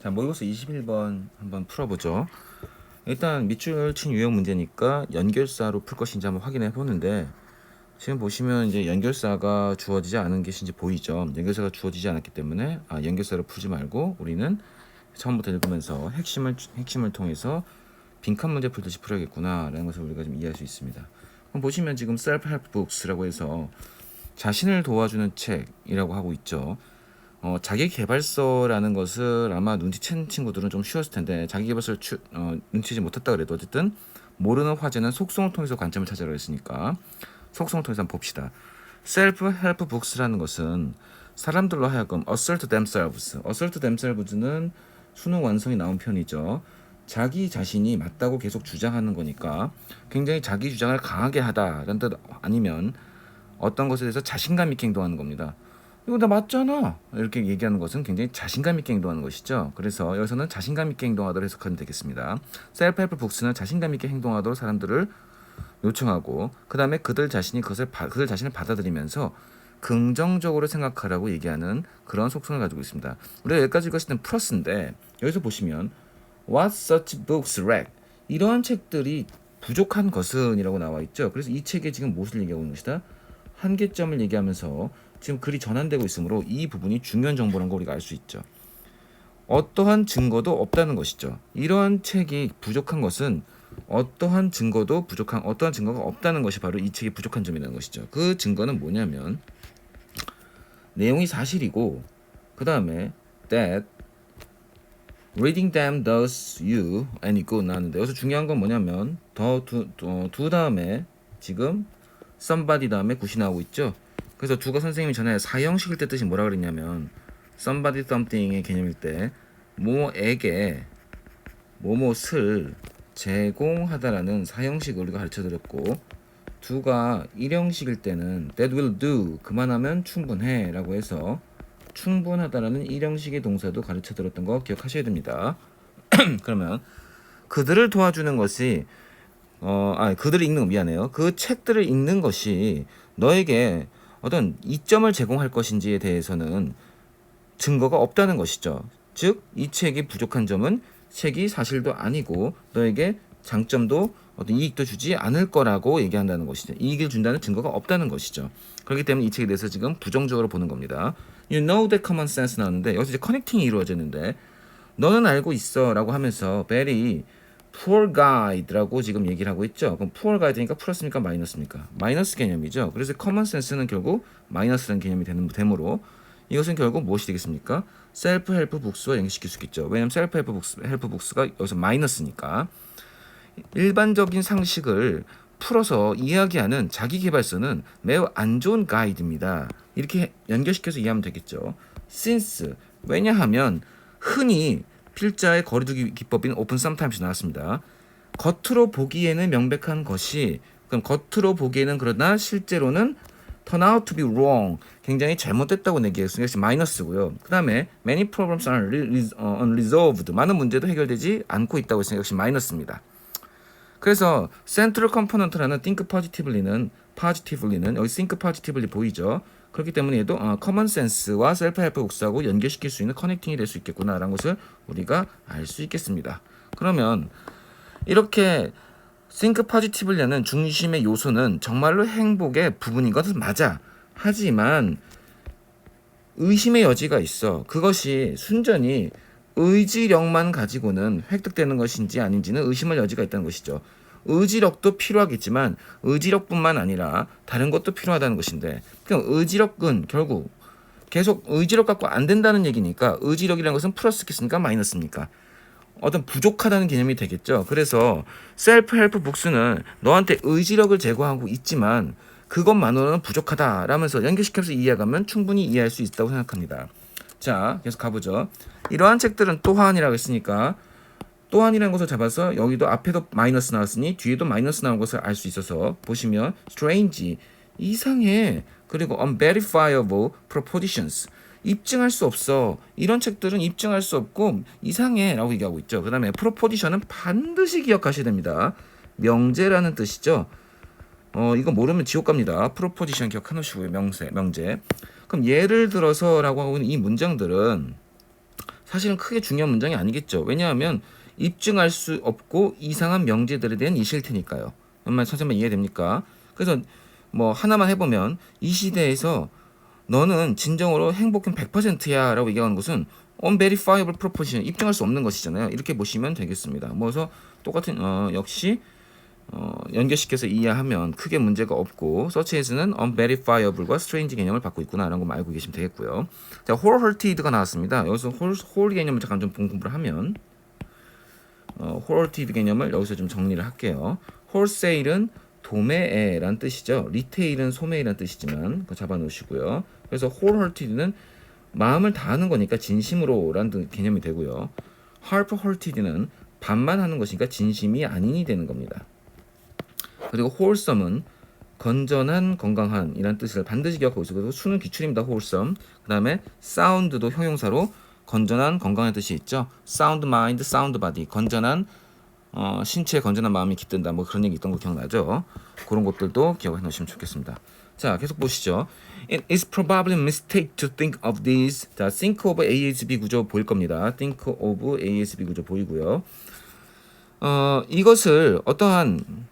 자, 모의고사 21번 한번 풀어보죠. 일단 밑줄 친 유형 문제니까 연결사로 풀 것인지 한번 확인해 보는데, 지금 보시면 이제 연결사가 주어지지 않은 것인지 보이죠. 연결사가 주어지지 않았기 때문에 연결사를 풀지 말고 우리는 처음부터 읽으면서 핵심을 통해서 빈칸 문제 풀듯이 풀어야겠구나라는 것을 우리가 좀 이해할 수 있습니다. 그럼 보시면 지금 self-help books라고 해서 자신을 도와주는 책이라고 하고 있죠. 자기 개발서라는 것을 아마 눈치챈 친구들은 좀 쉬웠을 텐데, 자기 개발서를 눈치채지 못했다 그래도 어쨌든 모르는 화제는 속성을 통해서 관점을 찾으라 했으니까 속성을 통해서 한번 봅시다. self-help books라는 것은 사람들로 하여금 assert themselves는 수능 완성이 나온 편이죠. 자기 자신이 맞다고 계속 주장하는 거니까 굉장히 자기 주장을 강하게 하다라는 뜻, 아니면 어떤 것에 대해서 자신감 있게 행동하는 겁니다. 이거 나 맞잖아 이렇게 얘기하는 것은 굉장히 자신감 있게 행동하는 것이죠. 그래서 여기서는 자신감 있게 행동하도록 해석하면 되겠습니다. 셀프 헬프 북스는 자신감 있게 행동하도록 사람들을 요청하고, 그 다음에 그들 자신을 받아들이면서 긍정적으로 생각하라고 얘기하는 그런 속성을 가지고 있습니다. 우리가 여기까지 읽었을 땐 플러스인데, 여기서 보시면 What such books lack, 이러한 책들이 부족한 것은 이라고 나와 있죠. 그래서 이 책에 지금 무엇을 얘기하고 있는 것이다? 한계점을 얘기하면서 지금 글이 전환되고 있으므로 이 부분이 중요한 정보라는 걸 우리가 알 수 있죠. 어떠한 증거도 없다는 것이죠. 이러한 책이 부족한 것은 어떠한 증거가 없다는 것이 바로 이 책이 부족한 점이라는 것이죠. 그 증거는 뭐냐면 내용이 사실이고, 그 다음에 that reading them does you any good 나는데, 여기서 중요한 건 뭐냐면 두 다음에 지금 somebody 다음에 굿이 나오고 있죠. 그래서 두가 선생님이 전에 사형식일 때 뜻이 뭐라 그랬냐면 somebody something의 개념일 때 뭐에게 뭐뭇을 제공하다라는 사형식을 우리가 가르쳐드렸고, 두가 일형식일 때는 that will do, 그만하면 충분해 라고 해서 충분하다라는 일형식의 동사도 가르쳐드렸던 거 기억하셔야 됩니다. 그러면 그들을 도와주는 것이 그들을 읽는 거 미안해요. 그 책들을 읽는 것이 너에게 어떤 이점을 제공할 것인지에 대해서는 증거가 없다는 것이죠. 즉, 이 책이 부족한 점은 책이 사실도 아니고 너에게 장점도 어떤 이익도 주지 않을 거라고 얘기한다는 것이죠. 이익을 준다는 증거가 없다는 것이죠. 그렇기 때문에 이 책에 대해서 지금 부정적으로 보는 겁니다. You know that common sense 나오는데, 여기서 이제 커넥팅이 이루어지는데, 너는 알고 있어 라고 하면서 very poor guide라고 지금 얘기를 하고 있죠. 그럼 poor guide니까 플러스입니까 마이너스입니까? 마이너스 개념이죠. 그래서 common sense는 결국 마이너스라는 개념이 되므로 이것은 결국 무엇이 되겠습니까? 셀프 헬프 북스와 연결시킬 수 있겠죠. 왜냐하면 셀프 헬프 북스가 여기서 마이너스니까. 일반적인 상식을 풀어서 이야기하는 자기 개발서는 매우 안 좋은 가이드입니다. 이렇게 연결시켜서 이해하면 되겠죠. since, 왜냐하면 흔히 필자의 거리두기 기법인 open sometimes 나왔습니다. 겉으로 보기에는 명백한 것이, 그럼 겉으로 보기에는 그러나 실제로는 turn out to be wrong, 굉장히 잘못됐다고 얘기했으니까 역시 마이너스고요. 그 다음에 many problems are unresolved, 많은 문제도 해결되지 않고 있다고 했으니까 역시 마이너스입니다. 그래서 central component라는 think positively는 여기 think positively 보이죠. 그렇기 때문에 얘도 common sense와 self help books하고 연결시킬 수 있는 커넥팅이 될 수 있겠구나라는 것을 우리가 알 수 있겠습니다. 그러면 이렇게 think positively라는 중심의 요소는 정말로 행복의 부분인 것은 맞아. 하지만 의심의 여지가 있어. 그것이 순전히 의지력만 가지고는 획득되는 것인지 아닌지는 의심할 여지가 있다는 것이죠. 의지력도 필요하겠지만 의지력뿐만 아니라 다른 것도 필요하다는 것인데, 그럼 의지력은 결국 계속 의지력 갖고 안 된다는 얘기니까 의지력이라는 것은 플러스겠습니까 마이너스입니까? 어떤 부족하다는 개념이 되겠죠. 그래서 셀프 헬프 북스는 너한테 의지력을 제공하고 있지만 그것만으로는 부족하다라면서 연결시켜서 이해하면 충분히 이해할 수 있다고 생각합니다. 자, 계속 가보죠. 이러한 책들은 또한이라고 했으니까 또한이라는 것을 잡아서 여기도 앞에도 마이너스 나왔으니 뒤에도 마이너스 나온 것을 알 수 있어서 보시면 strange, 이상해, 그리고 unverifiable propositions, 입증할 수 없어. 이런 책들은 입증할 수 없고 이상해 라고 얘기하고 있죠. 그 다음에 proposition은 반드시 기억하셔야 됩니다. 명제라는 뜻이죠. 이거 모르면 지옥 갑니다. proposition 기억해 놓으시고요. 명제. 그럼 예를 들어서라고 하고 있는 이 문장들은 사실은 크게 중요한 문장이 아니겠죠. 왜냐하면 입증할 수 없고 이상한 명제들에 대한 이실 테니까요. 정말 선생님 이해됩니까? 그래서 뭐 하나만 해보면 이 시대에서 너는 진정으로 행복은 100%야 라고 얘기하는 것은 unverifiable proposition, 입증할 수 없는 것이잖아요. 이렇게 보시면 되겠습니다. 그래서 똑같은 역시 연결시켜서 이해하면 크게 문제가 없고 such as는 unverifiable과 strange 개념을 받고 있구나라는 걸 알고 계시면 되겠고요. 자, wholehearted가 나왔습니다. 여기서 whole 개념을 잠깐 좀 공부를 하면 wholehearted 개념을 여기서 좀 정리를 할게요. wholesale은 도매애란 뜻이죠. retail은 소매이란 뜻이지만 그거 잡아놓으시고요. 그래서 wholehearted는 마음을 다하는 거니까 진심으로라는 개념이 되고요. half-hearted는 반만 하는 것이니까 진심이 아닌이 되는 겁니다. 그리고 wholesome은 건전한, 건강한 이란 뜻을 반드시 기억하고 있어요. 그래서 수는 기출입니다. wholesome. 그 다음에 sound도 형용사로 건전한, 건강한 뜻이 있죠. sound mind, sound body. 건전한 신체에 건전한 마음이 깃든다. 뭐 그런 얘기 있던 거 기억나죠? 그런 것들도 기억해 놓으시면 좋겠습니다. 자, 계속 보시죠. It is probably a mistake to think of these. 자, think of ASB 구조 보일 겁니다. think of ASB 구조 보이고요. 이것을 어떠한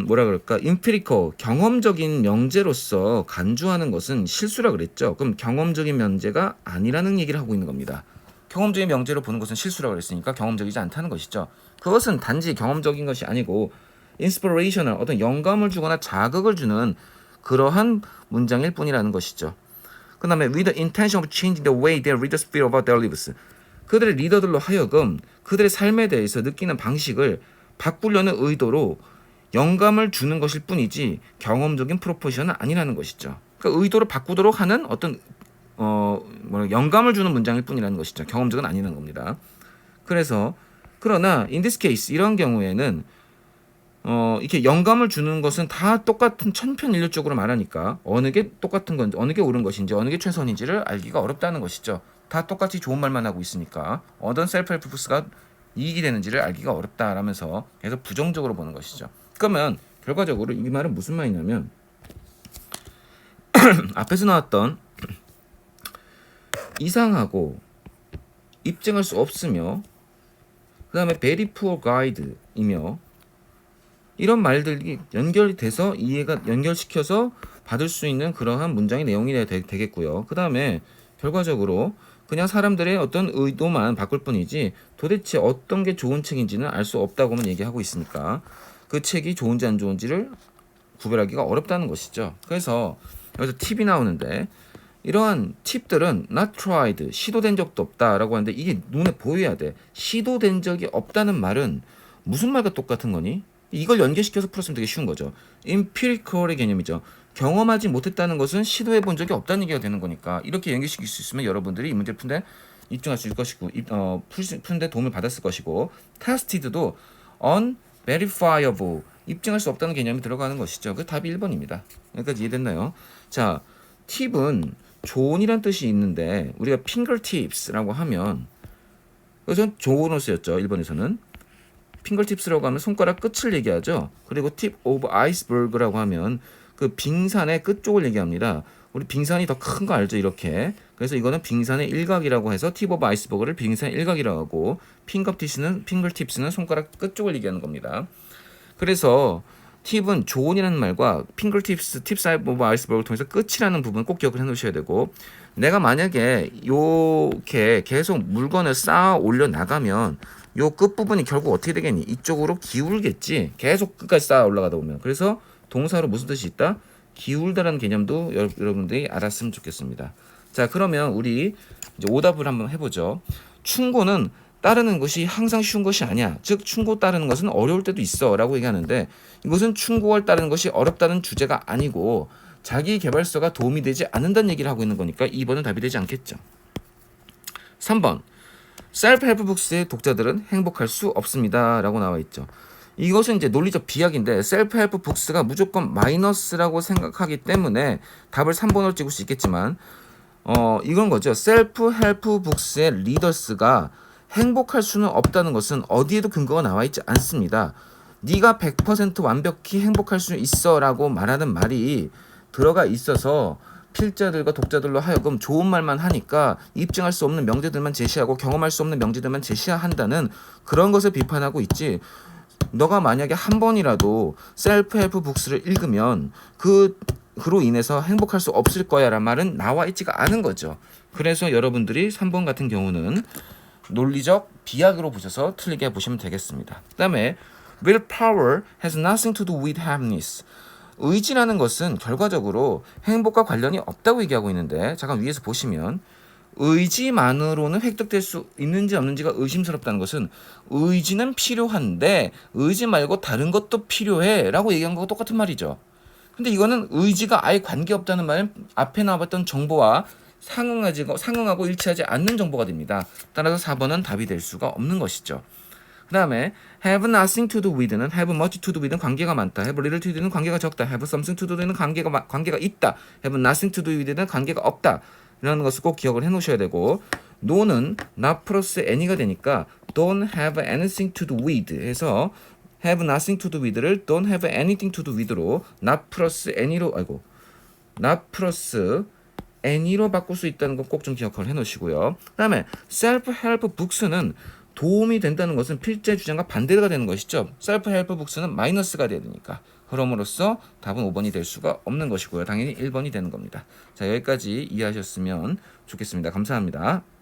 뭐라 그럴까? empirical, 경험적인 명제로서 간주하는 것은 실수라 그랬죠. 그럼 경험적인 명제가 아니라는 얘기를 하고 있는 겁니다. 경험적인 명제로 보는 것은 실수라고 그랬으니까 경험적이지 않다는 것이죠. 그것은 단지 경험적인 것이 아니고 inspirational, 어떤 영감을 주거나 자극을 주는 그러한 문장일 뿐이라는 것이죠. 그 다음에 with the intention of changing the way their readers feel about their lives. 그들의 리더들로 하여금 그들의 삶에 대해서 느끼는 방식을 바꾸려는 의도로 영감을 주는 것일 뿐이지 경험적인 프로포션은 아니라는 것이죠. 그러니까 의도를 바꾸도록 하는 어떤 영감을 주는 문장일 뿐이라는 것이죠. 경험적은 아니라는 겁니다. 그래서 그러나 in this case 이런 경우에는 이렇게 영감을 주는 것은 다 똑같은 천편일률적으로 말하니까 어느 게 똑같은 건지 어느 게 옳은 것인지 어느 게 최선인지를 알기가 어렵다는 것이죠. 다 똑같이 좋은 말만 하고 있으니까 어떤 셀프 헬프 부스가 이익이 되는지를 알기가 어렵다라면서 계속 부정적으로 보는 것이죠. 그러면 결과적으로 이 말은 무슨 말이냐면 앞에서 나왔던 이상하고 입증할 수 없으며 그 다음에 very poor guide이며 이런 말들이 연결돼서 이해가 연결시켜서 받을 수 있는 그러한 문장의 내용이 되겠고요. 그 다음에 결과적으로 그냥 사람들의 어떤 의도만 바꿀 뿐이지 도대체 어떤 게 좋은 책인지는 알 수 없다고만 얘기하고 있으니까 그 책이 좋은지 안 좋은지를 구별하기가 어렵다는 것이죠. 그래서 여기서 팁이 나오는데 이러한 팁들은 not tried, 시도된 적도 없다라고 하는데 이게 눈에 보여야 돼. 시도된 적이 없다는 말은 무슨 말과 똑같은 거니? 이걸 연계시켜서 풀었으면 되게 쉬운 거죠. empirical의 개념이죠. 경험하지 못했다는 것은 시도해 본 적이 없다는 얘기가 되는 거니까 이렇게 연결시킬 수 있으면 여러분들이 이 문제를 푼데 입증할 수 있을 것이고 푸는데 도움을 받았을 것이고 tested도 unverifiable, 입증할 수 없다는 개념이 들어가는 것이죠. 그 답이 1번입니다. 여기까지 이해됐나요? 자, 팁은 조언이란 뜻이 있는데 우리가 fingertips라고 하면 그래서 조언을 쓰였죠. 1번에서는 fingertips라고 하면 손가락 끝을 얘기하죠. 그리고 tip of iceberg라고 하면 그 빙산의 끝쪽을 얘기합니다. 우리 빙산이 더 큰 거 알죠? 이렇게. 그래서 이거는 빙산의 일각이라고 해서 tip of iceberg를 빙산의 일각이라고 하고 fingertips는 손가락 끝쪽을 얘기하는 겁니다. 그래서 팁은 조언이라는 말과 fingertips, tips of iceberg을 통해서 끝이라는 부분 꼭 기억을 해놓으셔야 되고 내가 만약에 이렇게 계속 물건을 쌓아 올려 나가면 요 끝부분이 결국 어떻게 되겠니? 이쪽으로 기울겠지. 계속 끝까지 쌓아 올라가다 보면. 그래서 동사로 무슨 뜻이 있다? 기울다라는 개념도 여러분들이 알았으면 좋겠습니다. 자, 그러면 우리 이제 오답을 한번 해보죠. 충고는 따르는 것이 항상 쉬운 것이 아니야. 즉 충고 따르는 것은 어려울 때도 있어 라고 얘기하는데 이것은 충고를 따르는 것이 어렵다는 주제가 아니고 자기 개발서가 도움이 되지 않는다는 얘기를 하고 있는 거니까 2번은 답이 되지 않겠죠. 3번 셀프 헬프 북스의 독자들은 행복할 수 없습니다 라고 나와 있죠. 이것은 이제 논리적 비약인데 셀프 헬프 북스가 무조건 마이너스라고 생각하기 때문에 답을 3번으로 찍을 수 있겠지만 이건 거죠. 셀프 헬프 북스의 리더스가 행복할 수는 없다는 것은 어디에도 근거가 나와 있지 않습니다. 네가 100% 완벽히 행복할 수 있어 라고 말하는 말이 들어가 있어서 필자들과 독자들로 하여금 좋은 말만 하니까 입증할 수 없는 명제들만 제시하고 경험할 수 없는 명제들만 제시한다는 그런 것을 비판하고 있지. 너가 만약에 한 번이라도 셀프 헬프 북스를 읽으면 그로 인해서 행복할 수 없을 거야 라는 말은 나와 있지가 않은 거죠. 그래서 여러분들이 3번 같은 경우는 논리적 비약으로 보셔서 틀리게 보시면 되겠습니다. 그 다음에 willpower has nothing to do with happiness. 의지라는 것은 결과적으로 행복과 관련이 없다고 얘기하고 있는데, 잠깐 위에서 보시면 의지만으로는 획득될 수 있는지 없는지가 의심스럽다는 것은 의지는 필요한데 의지 말고 다른 것도 필요해 라고 얘기한 거와 똑같은 말이죠. 근데 이거는 의지가 아예 관계없다는 말은 앞에 나왔던 정보와 상응하고 일치하지 않는 정보가 됩니다. 따라서 4번은 답이 될 수가 없는 것이죠. 그 다음에 have nothing to do with는 have much to do with는 관계가 많다. have little to do는 관계가 적다. have something to do는 관계가 있다. have nothing to do with는 관계가 없다. 이라는 것을 꼭 기억을 해 놓으셔야 되고, no는 not 플러스 any가 되니까 don't have anything to do with 해서 have nothing to do with를 don't have anything to do with로 not 플러스 any로 not 플러스 any로 바꿀 수 있다는 거 꼭 좀 기억을 해 놓으시고요. 그 다음에 self help books는 도움이 된다는 것은 필자의 주장과 반대가 되는 것이죠. self help books는 마이너스가 돼야 되니까. 그럼으로써 답은 5번이 될 수가 없는 것이고요. 당연히 1번이 되는 겁니다. 자, 여기까지 이해하셨으면 좋겠습니다. 감사합니다.